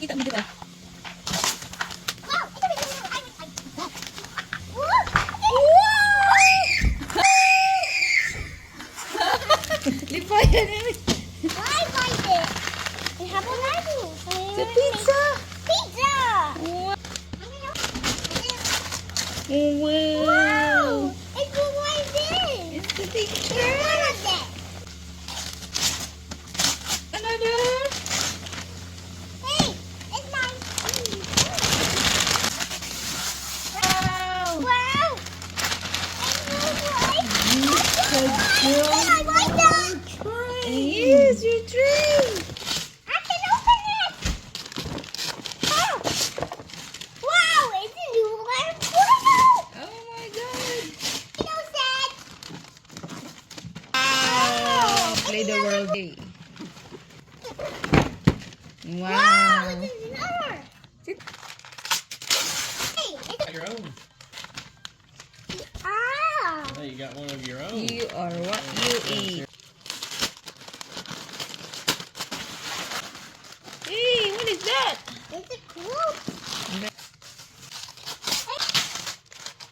Kita mo dito. Lipayan ini. I like it. They have a menu. The pizza. Pizza. Wow. Wow. It's just like this. It's the picture. One of them. Another. Hey, it's mine. Wow. Wow. I like that. Yes, your tray. I can open it. Oh. Wow, it's a new one. Oh my god. You know that. Wow. Play the world game. Wow, Wow. it's another. Sit. Hey, it's Your own. Hey, you got one of your own. You are what you eat. Hey, what is that? It's a quote.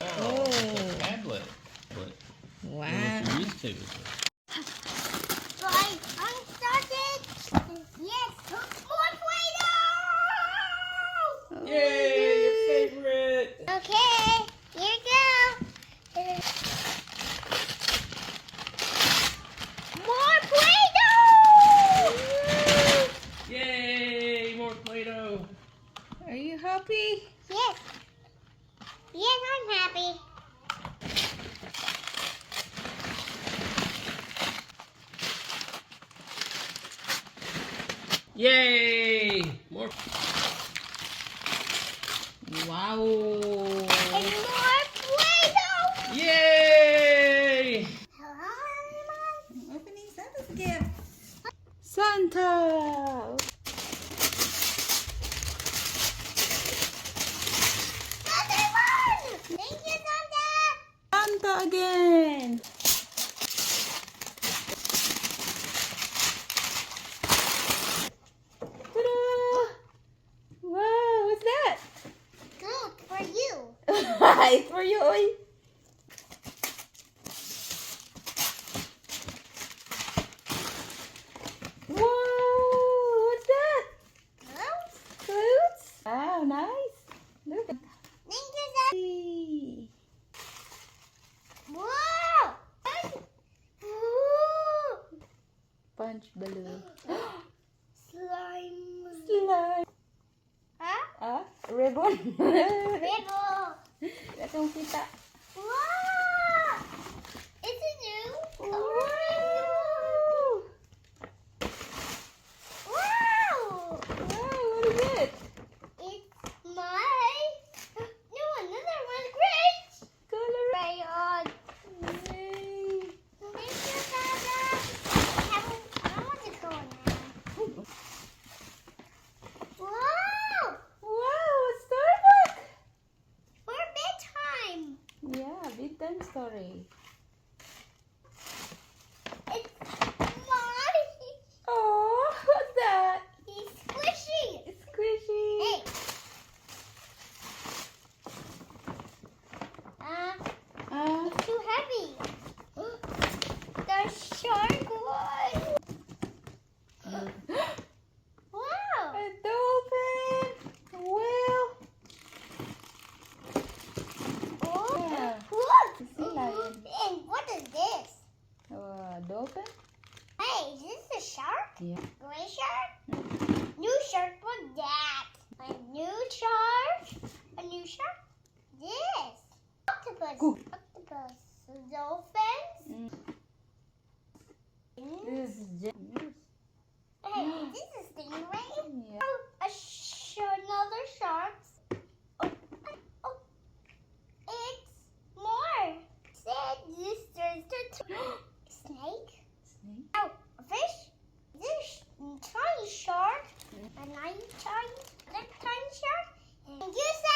Oh, it's a tablet. Wow. What you're used to. So I'm started. Yes, more Play-Doh. Yay, your favorite. Okay, here you go. More Play-Doh. Yay, more Play-Doh. Are you happy? Yes. Yes, I'm happy. Yay, more. Wow. And more Play-Doh. Yay. Opening Santa's gift. Santa. Another one. Thank you, Santa. Santa again. Ta-da! Wow, what's that? Good for you. It's for you, oy. Whoa, what's that? Close. Clothes? Wow, nice. Look at Thank you, Santa. that. Wow. Ooh. Punch balloon. Slime. Slime. Huh? Ah, ribbon. Ribbon. Itong kita. Wow. It's a new. Wow. Wow. Wow, what is it? It's my. No, another one. Great. Color. Crayon. Yay. Thank you, Santa. I want to go now. Wow. Wow, a storybook. For bedtime. Yeah, bedtime story. It's mine. Oh, what's that? He's squishy. It's squishy. Hey. It's too heavy. The shark one. Wow. A dolphin. A whale. Oh, Yeah. look. Sea lion. And what is this? Dolphin? Hey, is this a shark? Yeah. Gray shark? New shark, what's that? A new shark? A new shark? This. Octopus. Cool. Octopus. Dolphins. This is James. Hey, this is stingray. Yeah. Oh, another shark. Oh, oh, it's more. Said this is the snake. Snake. Oh, a fish. This tiny shark. A tiny shark. And you said